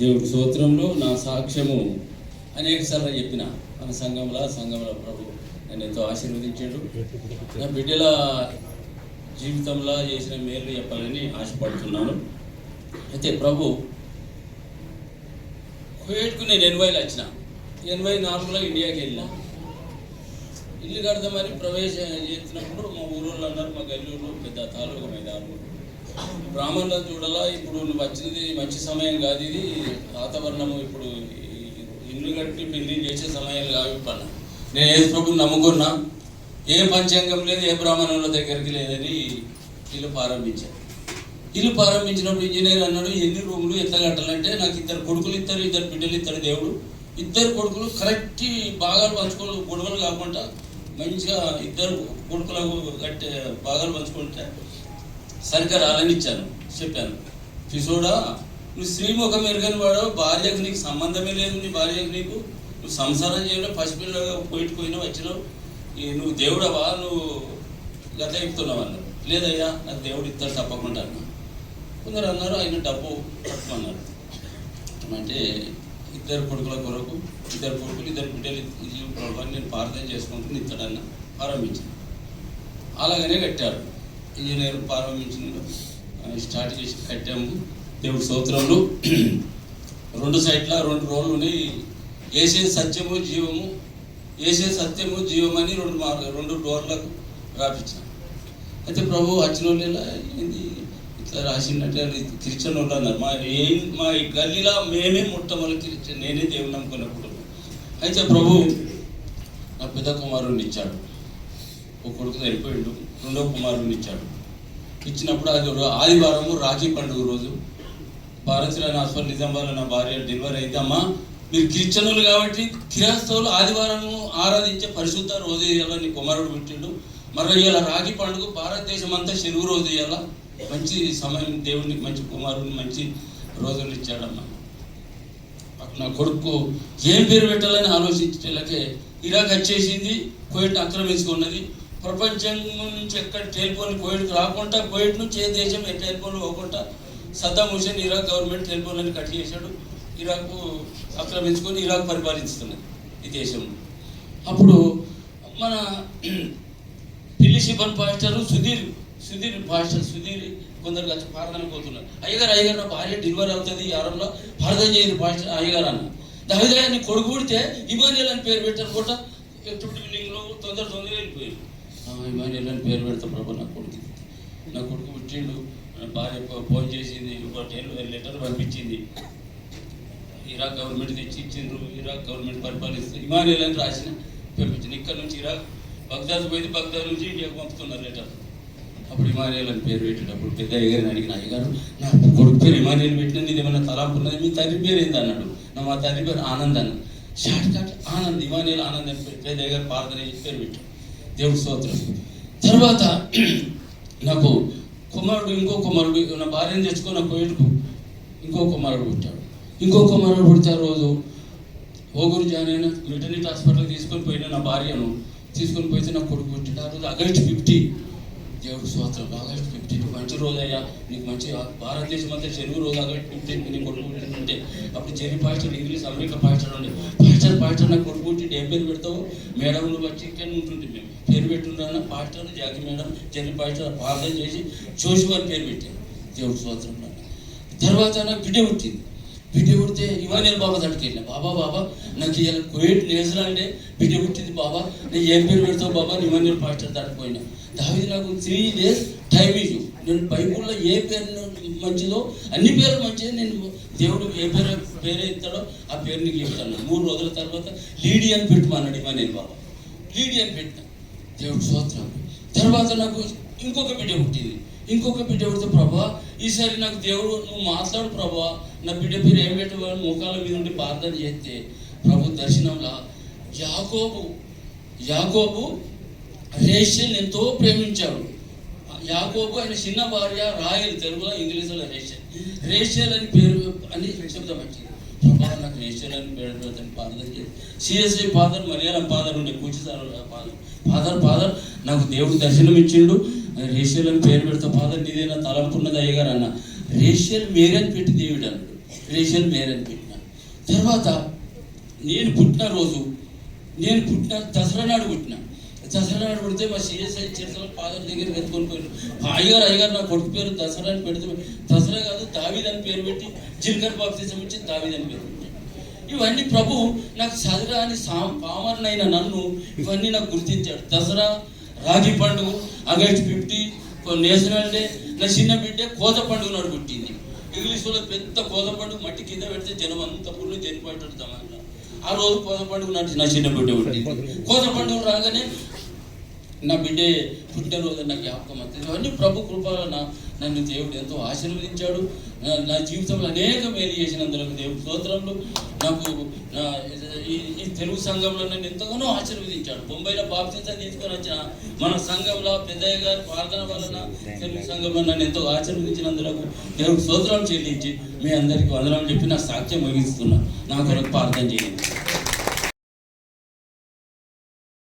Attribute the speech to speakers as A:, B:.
A: దేవుడి స్తోత్రంలో నా సాక్ష్యము అనేకసార్లు చెప్పిన మన సంఘంలో ప్రభు నన్ను ఎంతో ఆశీర్వదించాడు. నా బిడ్డల జీవితంలో చేసిన మేలు చెప్పాలని ఆశపడుతున్నాను. అయితే ప్రభు కువైట్కు నేను 80లో వచ్చిన, 84లో ఇండియాకి వెళ్ళిన. ఇల్లు కడదామని ప్రవేశం చేసినప్పుడు మా ఊళ్ళో అన్నారు, మా గల్లూరులో పెద్ద తాలూకా మైదానం బ్రాహ్మణులను చూడాలా, ఇప్పుడు నువ్వు వచ్చినది మంచి సమయం కాదు, ఇది వాతావరణము ఇప్పుడు ఇల్లు కట్టి పెళ్లి చేసే సమయాలు కావు పన్న. నేను ఏ ప్రభుని నమ్ముకున్నా, ఏ పంచాంగం లేదు, ఏ బ్రాహ్మణుల దగ్గరికి లేదని ఇల్లు ప్రారంభించాను. ఇల్లు ప్రారంభించినప్పుడు ఇంజనీర్ అన్నాడు, ఎన్ని రూములు ఎట్లా కట్టాలంటే, నాకు 2 కొడుకులు ఇస్తారు, 2 బిడ్డలు ఇస్తాడు దేవుడు. 2 కొడుకులు కరెక్ట్ భాగాలు పంచుకో, గొడవలు కాకుండా మంచిగా 2 కొడుకులకు కట్టే భాగాలు పంచుకుంటే సరిగ్గా రాలని ఇచ్చాను. చెప్పాను, పిసోడా నువ్వు స్త్రీముఖం ఎరగని వాడు, భార్యకు నీకు సంబంధమే లేదు, నీ భార్యకు నీకు నువ్వు సంసారం చేయడం, పసిపిల్లగా పోయినావు, వచ్చినావు, నువ్వు దేవుడవా, నువ్వు గత చెప్తున్నావు అన్నారు. లేదయ్యా నాకు దేవుడు ఇస్తాడు తప్పకుండా అన్నా. కొందరు అన్నారు ఆయన డబ్బు పట్టుకున్నారు. అంటే 2 కొడుకుల కొరకు 2 కొడుకులు 2 బిడ్డలు ఇల్లు నేను ప్రార్థన చేసుకుంటూ ఇస్తాడన్న ప్రారంభించాను. అలాగనే కట్టాడు. ఇంజనీర్ ప్రారంభించిన స్టార్ట్ చేసి కట్టాము. దేవుడి స్తోత్రంలో 2 సైడ్ల 2 రోడ్లు ఉన్నాయి. ఏసే సత్యము జీవము, ఏసే సత్యము జీవమని 2 డోర్లకు రాపించాను. అయితే ప్రభు వచ్చిన వాళ్ళు ఏంది ఇట్లా రాసినట్టు క్రిస్టియన్ వాళ్ళు అన్నారు. మా గల్లీలో మేమే మొట్టమొదటి క్రిస్టియన్, నేనే దేవుని నమ్ముకున్నప్పుడు. అయితే ప్రభు నా పెద్ద కుమారుడిని ఇచ్చాడు. ఒక కొడుకు సరిపోయాడు, 2వ కుమారుడిని ఇచ్చాడు. ఇచ్చినప్పుడు అది ఆదివారము రాఖీ పండుగ రోజు. భారతీయ హాస్పిటల్ నిజామాబాద్లో నా భార్య డెలివరీ అయితే, అమ్మా మీరు క్రిస్టియనులు కాబట్టి క్రైస్తవులు ఆదివారము ఆరాధించే పరిశుద్ధ రోజు ఇవ్వాల, నీ కుమారుడు పుట్టిండు, మరి ఇవాళ రాఖీ పండుగ భారతదేశం అంతా సెలవు రోజు ఇవ్వాల, మంచి సమయం దేవుడికి మంచి కుమారుడిని మంచి రోజులు ఇచ్చాడమ్మా. నా కొడుకు ఏం పేరు పెట్టాలని ఆలోచించేలాకే ఇరాక్ వచ్చేసింది, కువైట్ ఆక్రమించుకున్నది. ప్రపంచం నుంచి ఎక్కడ టెలిఫోన్ కువైట్కి రాకుండా, కువైట్ నుంచి ఏ దేశం ఏ టెలిఫోన్లు పోకుండా సద్దాం హుసేన్ ఇరాక్ గవర్నమెంట్ టెలిఫోన్లని కట్ చేశాడు. ఇరాక్ ఆక్రమించుకొని ఇరాక్ పరిపాలిస్తున్నది ఈ దేశం. అప్పుడు మన పిల్లి శిబన్ పాస్టర్ సుధీర్ పాస్టర్ కొందరు వచ్చి ప్రార్థన పోతున్నారు. అయ్యగారు నా భార్య డెలివరీ అవుతుంది ఈ వారంలో, ప్రార్థన చేయదు పాస్టర్ అయ్యగారు అన్న. దావిదయ్య నీ కొడుకు పుడితే ఇమానియల్ అని పేరు పెట్టారు కూడా. ఎప్పుడు బిల్డింగ్లో తొందరగా వెళ్ళిపోయారు. ఇమానియల్ అని పేరు పెడతాం ప్రభు, నా కొడుకు పుట్టిండు. భార్య ఫోన్ చేసింది, ఒక లెటర్ పంపించింది, ఇరాక్ గవర్నమెంట్ తెచ్చి ఇచ్చిండ్రు, ఇరాక్ గవర్నమెంట్ పరిపాలిస్తే ఇమానియల్ అని రాసిన పంపించింది. ఇక్కడ నుంచి ఇరాక్ బగ్దాద్ పోయింది, బగ్దాద్ నుంచి ఇండియాకు పంపుతున్నారు లెటర్. అప్పుడు ఇమానియల్ అని పేరు పెట్టేటప్పుడు పెద్ద అయ్యగారిని అడిగిన, అయ్యగారు నా కొడుకు పేరు ఇమానియల్ పెట్టినది, ఇది ఏమైనా తలాపు ఉన్నది, మీ తండ్రి పేరు ఏంది అన్నాడు. మా తండ్రి పేరు ఆనంద్ అన్న. Short cut Anand, Emmanuel Anand అని పెద్ద అయ్యగారు ప్రార్థన చేసి పేరు పెట్టాడు. దేవుడి స్తోత్రం. తర్వాత నాకు ఇంకో కుమారుడు నా భార్యను తెచ్చుకున్న కోయిట్కు ఇంకో కుమారుడు పుట్టాడు. రోజు ఓగూరు జాయిన్ అయిన మెటర్నిటీ హాస్పిటల్కి తీసుకొని పోయిన నా భార్యను తీసుకొని పోతే నా కొడుకు పుట్టాడు. ఆ రోజు ఆగస్టు 50. దేవుడు స్తోత్రం. ఆగస్టు 50 మంచి రోజు అయ్యా, నీకు మంచి భారతదేశం అంతా చెరువు రోజు ఆగస్టు 50 నీ కొడుకు పుట్టింటే. అప్పుడు Jerry pastor English America pastor ఉండే. పాస్టర్ నా కొడుకు పుట్టింటే ఏం పేరు పెడతావు? మేడంలు వచ్చి ఇక్కడ ఉంటుంది, మేము పేరు పెట్టుండ్రన్న pastor Jackie madam Jerry pastor ప్రార్థన చేసి జోషువాని పేరు పెట్టాను. దేవుడు స్తోత్రం. తర్వాత నాకు బిడ్డ పుడితే ఇమానియల్ బాబా దగ్గరికి వెళ్ళిన. బాబా నాకు ఇలా కువైట్ న్యూజిలాండే బిడ్డ పుట్టింది బాబా, నేను ఏం పేరు పెడతావు బాబా? Emmanuel pastor దాటిపోయినా. దావిది నాకు 3 days టైం ఇవ్వు, నేను బైబుల్లో ఏ పేరు మంచిదో అన్ని పేర్లు మంచిది, నేను దేవుడు ఏ పేరే ఇస్తాడో ఆ పేరు నీకు చెప్తాను. 3 రోజుల తర్వాత లీడీ అని పెట్టుమన్నాడు ఇమానియల్ బాబా. లీడీ అని పెట్టిన. దేవుడు స్తోత్రం. తర్వాత నాకు ఇంకొక బిడ్డ పుడితే ప్రభా ఈసారి నాకు దేవుడు నువ్వు మాట్లాడు ప్రభా, నా బిడ్డ పేరు ఏం పెట్టవాలని ముఖాల మీద ఉండి ప్రార్థన చేస్తే ప్రభు దర్శనంలో యాకోబు రేషల్ ఎంతో ప్రేమించాడు. యాకోబు ఆయన చిన్న భార్య రాయల్, తెలుగులో ఇంగ్లీష్లో రేషల్ అని పేరు అని శబ్దం వచ్చింది. ప్రభా నాకు రేషల్ అని పేరు పెడతాను ప్రార్థన చేసి సిఎస్ఐ ఫాదర్ మలయాళం ఫాదర్ ఉండే కూర్చుతారు ఫాదర్ నాకు దేవుడు దర్శనం ఇచ్చిండు, రేషల్ అని పేరు పెడతా ఫాదర్ నీదేనా తలంపు ఉన్నది అయ్యగారు అన్న. రేషల్ మేరీ అని పెట్టి దేవుడు అన్నాడు. రేషన్ మేర్ అని పెట్టిన. తర్వాత నేను పుట్టిన దసరా నాడు పుట్టిన. దసరా నాడు పుడితే మా సిఎస్ఐ చిరతల ఫాదర్ దగ్గరికి ఎత్తుకొని పోయారు. అయ్యగారు నా కొడుకు పేరు దసరా అని పెడితే, దసరా కాదు దావీద్ అని పేరు పెట్టి జిల్కర్ బాప్తిజం ఇచ్చి దావీద్ అని పేరు పెట్టాను. ఇవన్నీ ప్రభు నాకు చదురాని పామర్నైన నన్ను ఇవన్నీ నాకు గుర్తించాడు. దసరా, రాగి పండుగ, ఆగస్ట్ 50, నేషనల్ డే. నా చిన్న బిడ్డ కోత పండుగ నాడు పుట్టింది. ఇంగ్లీష్ వాళ్ళకి పెద్ద కోత పండుగ మట్టి కింద పెడితే జనం అంతా పుల్లు చనిపోయేటట్టు తమాక. ఆ రోజు కోత పండుగ నాటి నా చిన్న బిడ్డ పుట్టింది. కోత పండుగ రాగానే నా బిడ్డే పుట్టినరోజు నాకు జ్ఞాపకం అవుతుంది. ఇవన్నీ ప్రభు కృపలో నన్ను దేవుడు ఎంతో ఆశీర్వదించాడు. నా జీవితంలో అనేక మేలు చేసినందుకు దేవుడు స్తోత్రములు. నాకు ఈ తెలుగు సంఘంలో నన్ను ఎంతగానో ఆశీర్వదించాడు. బొంబాయిలో బాప్తిజం తీసుకొని వచ్చిన మన సంఘంలో పెద్దయ్య గారి ప్రార్థన వలన తెలుగు సంఘంలో నన్ను ఎంతో ఆశీర్వదించినందుకు దేవుడు స్తోత్రం చెల్లించి మీ అందరికీ వందనాలు చెప్పి నా సాక్ష్యం ముగిస్తున్నా. నా కొరకు ప్రార్థన చేయండి.